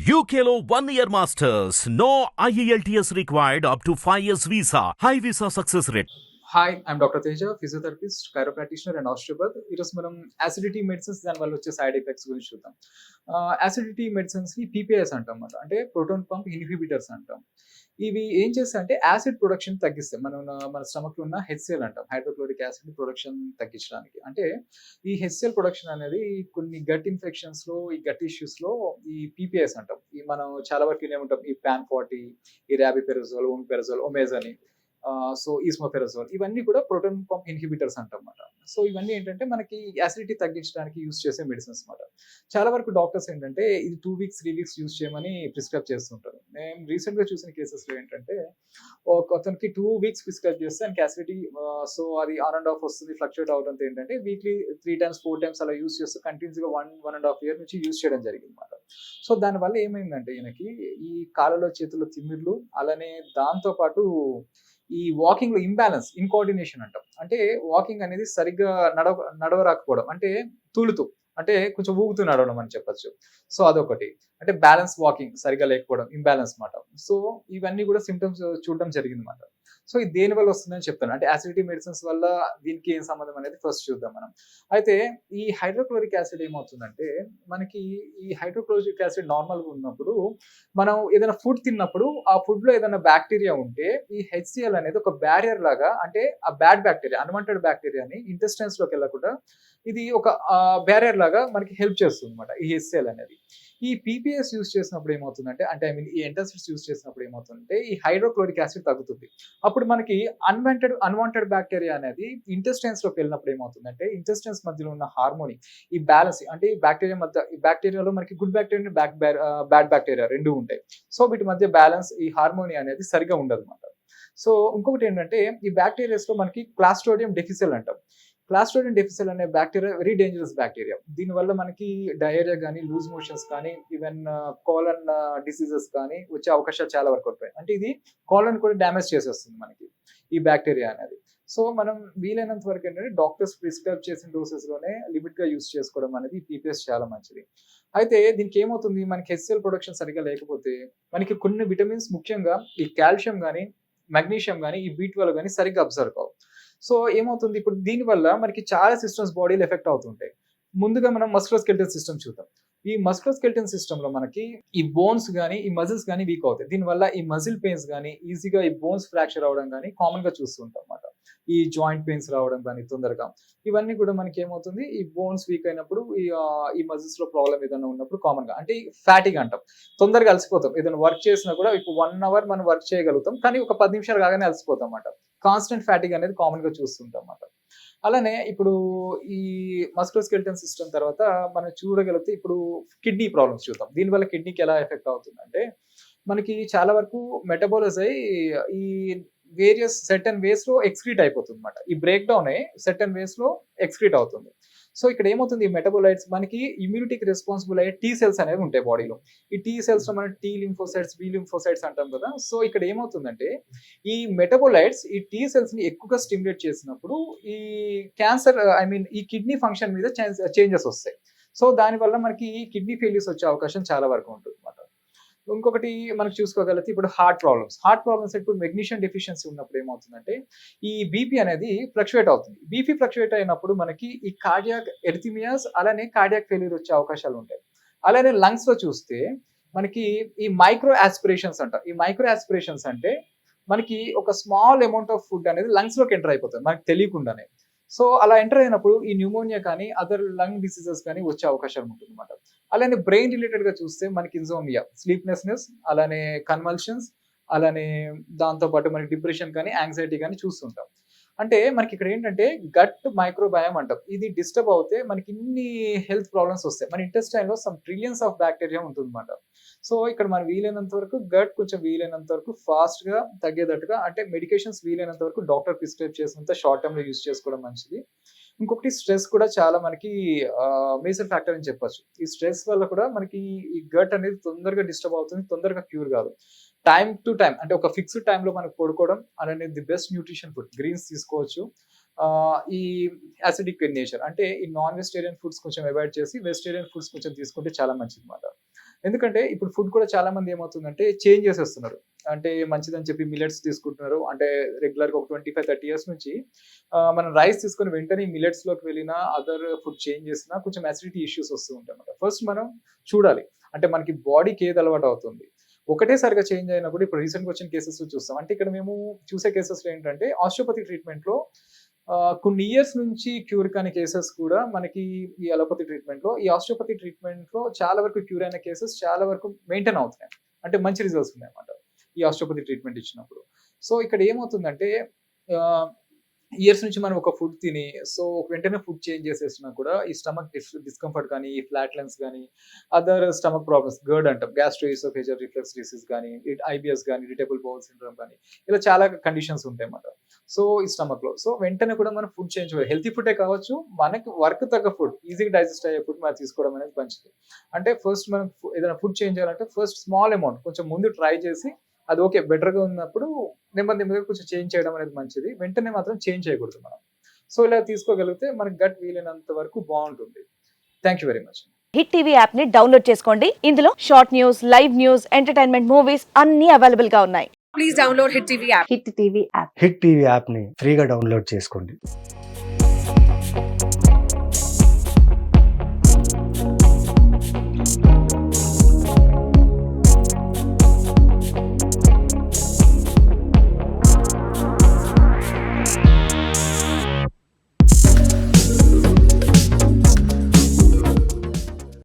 UKLO 1 year masters. No IELTS required up to 5 years visa. High visa success rate. Hi I'm doctor Teja, physiotherapist, Cairo practitioner and osteopathy. ఈరోజు మనం acidity medicines దాని వల్ల వచ్చే side effects గురించి చూద్దాం. Acidity మెడిసిన్స్ని PPS అంటాం అన్నమాట, అంటే ప్రోటాన్ పంప్ ఇన్హిబిటర్స్ అంటాం. ఇవి ఏం చేస్తాయంటే యాసిడ్ ప్రొడక్షన్ తగ్గిస్తాయి. మన స్టమక్లో ఉన్న హెచ్సిఎల్ అంటాం, హైడ్రోక్లోరిక్ యాసిడ్ ప్రొడక్షన్ తగ్గించడానికి. అంటే ఈ హెచ్సిఎల్ ప్రొడక్షన్ అనేది కొన్ని గట్ ఇన్ఫెక్షన్స్లో, ఈ గట్ ఇష్యూస్లో ఈ పీపీఎస్ అంటాం. ఈ మనం చాలా వరకు ఏమంటాం, ఈ PAN40, ఈ ర్యాబిపెరజోల్, ఓమిపెరజోల్, ఒమేజని, సో ఈస్మోఫెరజోల్, ఇవన్నీ కూడా ప్రోటాన్ పంప్ ఇన్హిబిటర్స్ అంటాం అన్నమాట. సో ఇవన్నీ ఏంటంటే మనకి యాసిడిటీ తగ్గించడానికి యూస్ చేసే మెడిసిన్స్ అన్నమాట. చాలా వరకు డాక్టర్స్ ఏంటంటే ఇది 2 వీక్స్ 3 వీక్స్ యూస్ చేయమని ప్రిస్క్రైబ్ చేస్తుంటారు. నేను రీసెంట్గా చూసిన కేసెస్లో ఏంటంటే ఒక అతనికి 2 వీక్స్ ప్రిస్క్రైబ్ చేస్తే ఆయనకి యాసిడిటీ, సో అది ఆన్ అండ్ ఆఫ్ వస్తుంది, ఫ్లక్చుయేట్ అవడంతో ఏంటంటే వీక్లీ 3 times 4 times అలా యూస్ చేస్తూ కంటిన్యూస్గా 1.5 year నుంచి యూస్ చేయడం జరిగింది అన్నమాట. సో దానివల్ల ఏమైందంటే ఈయనకి ఈ కాళ్ళలో చేతుల్లో తిమ్మిర్లు, అలానే దాంతోపాటు ఈ వాకింగ్ లో ఇంబ్యాలెన్స్, ఇన్కోఆర్డినేషన్ అంటాం. అంటే వాకింగ్ అనేది సరిగ్గా నడవరాకపోవడం, అంటే తూలుతూ, అంటే కొంచెం ఊగుతూ నడవడం అని చెప్పొచ్చు. సో అదొకటి. అంటే బ్యాలెన్స్ వాకింగ్ సరిగ్గా లేకపోవడం, ఇంబ్యాలెన్స్ మాట. సో ఇవన్నీ కూడా సిమ్టమ్స్ చూడడం జరిగింది అనమాట. సో ఇది దేని వల్ల వస్తుందని చెప్తాను. అంటే యాసిడిటీ మెడిసిన్స్ వల్ల దీనికి ఏం సంబంధం అనేది ఫస్ట్ చూద్దాం మనం. అయితే ఈ హైడ్రోక్లోరిక్ యాసిడ్ ఏమవుతుందంటే, మనకి ఈ హైడ్రోక్లోరిక్ యాసిడ్ నార్మల్గా ఉన్నప్పుడు మనం ఏదైనా ఫుడ్ తిన్నప్పుడు ఆ ఫుడ్ లో ఏదైనా బ్యాక్టీరియా ఉంటే ఈ హెచ్సిఎల్ అనేది ఒక బ్యారియర్ లాగా, అంటే ఆ బ్యాడ్ బ్యాక్టీరియా, అన్వాంటెడ్ బ్యాక్టీరియాని ఇంటెస్టైన్స్ లోకి వెళ్ళకుండా ఇది ఒక బ్యారియర్ లాగా మనకి హెల్ప్ చేస్తుంది అనమాట ఈ హెచ్సిఎల్ అనేది. ఈ పీపీఎస్ యూస్ చేసినప్పుడు ఏమవుతుందంటే, అంటే ఐ మీన్ ఈ ఎంటాసిడ్స్ యూస్ చేసినప్పుడు ఏమవుతుందంటే ఈ హైడ్రోక్లోరిక్ యాసిడ్ తగ్గుతుంది. అప్పుడు మనకి అన్వాంటెడ్ బ్యాక్టీరియా అనేది ఇంటెస్టైన్స్ లోకి వెళ్ళినప్పుడు ఏమవుతుందంటే ఇంటెస్టైన్స్ మధ్యలో ఉన్న హార్మోని, ఈ బ్యాలెన్స్, అంటే ఈ బ్యాక్టీరియా మధ్య, ఈ బ్యాక్టీరియాలో మనకి గుడ్ బ్యాక్టీరియా, బ్యాడ్ బ్యాక్టీరియా రెండు ఉంటాయి. సో వీటి మధ్య బ్యాలెన్స్, ఈ హార్మోని అనేది సరిగా ఉండదు అనమాట. సో ఇంకొకటి ఏంటంటే ఈ బ్యాక్టీరియాస్ లో మనకి క్లాస్ట్రోడియం డెఫిసిల్ అంటాం. క్లాస్ట్రోడియం డెఫిసిల్ అనే బ్యాక్టీరియా వెరీ డేంజరస్ బ్యాక్టీరియా. దీనివల్ల మనకి డయేరియా కానీ, లూజ్ మోషన్స్ కానీ, ఈవెన్ కోలన్ డిసీజెస్ కానీ వచ్చే అవకాశాలు చాలా వరకు ఉంటాయి. అంటే ఇది కోలన్ కూడా డ్యామేజ్ చేసేస్తుంది మనకి ఈ బ్యాక్టీరియా అనేది. సో మనం వీలైనంత వరకు ఏంటంటే డాక్టర్స్ ప్రిస్క్రైబ్ చేసిన డోసెస్ లోనే లిమిట్ గా యూస్ చేసుకోవడం అనేది పీపీఎస్ చాలా మంచిది. అయితే దీనికి ఏమవుతుంది, మనకి హెచ్సిఎల్ ప్రొడక్షన్ సరిగా లేకపోతే మనకి కొన్ని విటమిన్స్, ముఖ్యంగా ఈ కాల్షియం కానీ, మెగ్నీషియం కానీ, ఈ B12 కానీ సరిగ్గా అబ్జర్వ్ కావు. సో ఏమవుతుంది, ఇప్పుడు దీనివల్ల మనకి చాలా సిస్టమ్స్ బాడీలో ఎఫెక్ట్ అవుతుంటాయి. ముందుగా మనం మస్కులోస్కెలిటల్ సిస్టమ్ చూద్దాం. ఈ మస్కులోస్కెలిటల్ సిస్టమ్ లో మనకి ఈ బోన్స్ కానీ, ఈ మజిల్స్ కానీ వీక్ అవుతాయి. దీనివల్ల ఈ మజిల్ పెయిన్స్ కానీ, ఈజీగా ఈ బోన్స్ ఫ్రాక్చర్ అవడం కానీ కామన్ గా చూస్తుంటాం అన్నమాట. ఈ జాయింట్ పెయిన్స్ రావడం కానీ తొందరగా, ఇవన్నీ కూడా మనకి ఏమవుతుంది, ఈ బోన్స్ వీక్ అయినప్పుడు, ఈ మజిల్స్ లో ప్రాబ్లం ఏదైనా ఉన్నప్పుడు కామన్ గా, అంటే ఫ్యాటిగ్ అంటాం, తొందరగా అలసిపోతాం. ఏదైనా వర్క్ చేసినా కూడా ఇప్పుడు 1 hour మనం వర్క్ చేయగలుగుతాం, కానీ ఒక 10 నిమిషాలు కాగానే అలసిపోతాం అన్నమాట. కాన్స్టెంట్ ఫ్యాటిగ్ అనేది కామన్ గా చూస్తుంటాం అన్నమాట. అలానే ఇప్పుడు ఈ మస్కులోస్కెలిటల్ సిస్టమ్ తర్వాత మనం చూడగలిగితే ఇప్పుడు కిడ్నీ ప్రాబ్లమ్స్ చూద్దాం. దీనివల్ల కిడ్నీకి ఎలా ఎఫెక్ట్ అవుతుందంటే, మనకి చాలా వరకు మెటబాలైజ్ అయ్యి ఈ వేరియస్ సెర్టన్ వేస్ లో ఎక్స్క్రీట్ అయిపోతుంది అనమాట. ఈ బ్రేక్ డౌన్ అయ్యి సెర్టన్ వేస్ లో ఎక్స్క్రీట్ అవుతుంది. సో ఇక్కడ ఏమవుతుంది, ఈ మెటబోలైట్స్ మనకి ఇమ్యూనిటీకి రెస్పాన్సిబుల్ అయ్యే టీ సెల్స్ అనేవి ఉంటాయి బాడీలో. ఈ టీ సెల్స్ లో మనం టీ లింఫోసైట్స్, బి లింఫోసైట్స్ అంటాం కదా. సో ఇక్కడ ఏమవుతుందంటే ఈ మెటబోలైట్స్ ఈ టీ సెల్స్ ని ఎక్కువగా స్టిమ్యులేట్ చేసినప్పుడు ఈ క్యాన్సర్, ఐ మీన్ ఈ కిడ్నీ ఫంక్షన్ మీద చేంజెస్ వస్తాయి. సో దానివల్ల మనకి కిడ్నీ ఫెయిల్యూర్స్ వచ్చే అవకాశం చాలా వరకు ఉంటుంది అన్నమాట. ఇంకొకటి మనకు చూసుకోగలిగితే ఇప్పుడు హార్ట్ ప్రాబ్లమ్స్ ఇప్పుడు మెగ్నీషియం డెఫిషియన్సీ ఉన్నప్పుడు ఏమవుతుందంటే ఈ బీపీ అనేది ఫ్లక్చుయేట్ అవుతుంది. బీపీ ఫ్లక్చుయేట్ అయినప్పుడు మనకి ఈ కార్డియాక్ ఎరిథిమియాస్, అలానే కార్డియాక్ ఫెయిల్యూర్ వచ్చే అవకాశాలు ఉంటాయి. అలానే లంగ్స్ లో చూస్తే మనకి ఈ మైక్రో ఆస్పిరేషన్స్ అంట. ఈ మైక్రో ఆస్పిరేషన్స్ అంటే మనకి ఒక స్మాల్ అమౌంట్ ఆఫ్ ఫుడ్ అనేది లంగ్స్ లోకి ఎంటర్ అయిపోతుంది మనకి తెలియకుండానే. సో అలా ఎంటర్ అయినప్పుడు ఈ న్యూమోనియా కానీ, అదర్ లంగ్ డిసీజెస్ కానీ వచ్చే అవకాశం ఉంటుంది అనమాట. అలానే బ్రెయిన్ రిలేటెడ్ గా చూస్తే మనకి ఇన్సోమ్నియా, స్లీప్లెస్నెస్, అలానే కన్వల్షన్స్, అలానే దాంతో పాటు మనకి డిప్రెషన్ కానీ, యాంగ్జైటీ కానీ చూస్తుంటాం. అంటే మనకి ఇక్కడ ఏంటంటే గట్ మైక్రోబయామ్ అంటాం. ఇది డిస్టర్బ్ అవుతే మనకి ఇన్ని హెల్త్ ప్రాబ్లమ్స్ వస్తాయి. మన ఇంటెస్టైన్ లో సమ్ ట్రిలియన్స్ ఆఫ్ బ్యాక్టీరియా ఉంటుంది అనమాట. సో ఇక్కడ మనం వీలైనంత వరకు గట్ కొంచెం వీలైనంత వరకు ఫాస్ట్ గా తగ్గేటట్టుగా, అంటే మెడికేషన్స్ వీలైనంత వరకు డాక్టర్ ప్రిస్క్రైబ్ చేసినంత షార్ట్ టర్మ్ లో యూజ్ చేసుకోవడం మంచిది. ఇంకొకటి స్ట్రెస్ కూడా చాలా మనకి మేజర్ ఫ్యాక్టర్ అని చెప్పొచ్చు. ఈ స్ట్రెస్ వల్ల కూడా మనకి ఈ గట్ అనేది తొందరగా డిస్టర్బ్ అవుతుంది, తొందరగా క్యూర్ కాదు. టైం టు టైం, అంటే ఒక ఫిక్స్డ్ టైంలో మనకు పడుకోవడం అనేది the best nutrition food. Greens తీసుకోవచ్చు. ఈ యాసిడిక్ నేచర్, అంటే ఈ నాన్ వెజిటేరియన్ ఫుడ్స్ కొంచెం అవాయిడ్ చేసి వెజిటేరియన్ ఫుడ్స్ కొంచెం తీసుకుంటే చాలా మంచిది అనమాట. ఎందుకంటే ఇప్పుడు ఫుడ్ కూడా చాలా మంది ఏమవుతుందంటే చేంజ్ చేసేస్తున్నారు. అంటే మంచిదని చెప్పి మిల్లెట్స్ తీసుకుంటున్నారు. అంటే రెగ్యులర్‌గా ఒక 25, 30 ఇయర్స్ నుంచి మనం రైస్ తీసుకొని వెంటనే మిల్లెట్స్‌లోకి వెళ్ళినా, అదర్ ఫుడ్ చేంజ్ చేసినా కొంచెం అసిడిటీ ఇష్యూస్ వస్తూ ఉంటాయన్నమాట. ఫస్ట్ మనం చూడాలి. అంటే మనకి బాడీకి ఏది అలవాటు అవుతుంది. ఒకటేసారిగా చేంజ్ అయినప్పుడు ఇప్పుడు రీసెంట్‌గా వచ్చిన కేసెస్‌లో చూస్తాం. అంటే ఇక్కడ మేము చూసే కేసెస్‌లో ఏంటంటే ఆస్టియోపతి ట్రీట్మెంట్‌లో కొన్ని ఇయర్స్ నుంచి క్యూర్ కాని కేసెస్ కూడా మనకి ఈ అలోపతి ట్రీట్మెంట్‌లో, ఈ ఆస్టియోపతి ట్రీట్మెంట్‌లో చాలా వరకు క్యూర్ అయిన కేసెస్ చాలా వరకు మెయింటైన్ అవుతున్నాయి. అంటే మంచి రిజల్ట్స్ ఉన్నాయన్నమాట. ఈ ఆస్టియోపతి ట్రీట్మెంట్ ఇచ్చినప్పుడు. సో ఇక్కడ ఏమవుతుందంటే ఆహ్, ఇయర్స్ నుంచి మనం ఒక ఫుడ్ తిని సో వెంటనే ఫుడ్ చేంజ్ చేసేసినా కూడా ఈ స్టమక్ డిస్కంఫర్ట్ కానీ, ఈ ఫ్లాట్‌లెన్స్ గానీ, అదర్ స్టమక్ ప్రాబ్లమ్స్ గర్డ్ అంటాం. గ్యాస్ట్రోఎసోఫేజియల్ రిఫ్లక్స్ డిసీజ్ గానీ, ఐబీఎస్ గానీ, ఇరిటబుల్ బౌల్ సిండ్రోమ్ గానీ, ఇలా చాలా కండిషన్స్ ఉంటాయన్నమాట. సో ఈ స్టమక్‌లో. సో వెంటనే కూడా మనం ఫుడ్ చేంజ్ చేయాలి. హెల్తీ ఫుడే కావచ్చు, మనకి వర్క్ తగ్గ ఫుడ్, ఈజీగా డైజెస్ట్ అయ్యే ఫుడ్ మనం తీసుకోవడం అనేది మంచిది. అంటే ఫస్ట్ మనం ఏదైనా ఫుడ్ చేంజ్ చేయాలంటే ఫస్ట్ స్మాల్ అమౌంట్ కొంచెం ముందు ట్రై చేసి అది ఓకే బెటర్‌గా ఉన్నప్పుడు నెమ్మదిగా కొంచెం చేంజ్ చేయడం అనేది మంచిది. వెంటనే మాత్రం చేంజ్ చేయకూడదు మనం. సో ఇలా తీసుకోగలిగితే మనకి గట్ వీలైనంత వరకు బావుంటుంది. Thank you very much. Hit TV app ని డౌన్లోడ్ చేసుకోండి. ఇందులో short news, live news, entertainment movies అన్ని అవైలబుల్ గా ఉన్నాయి. Please download Hit TV app. Hit TV app hit TV యాప్ని ఫ్రీగా డౌన్లోడ్ చేసుకోండి.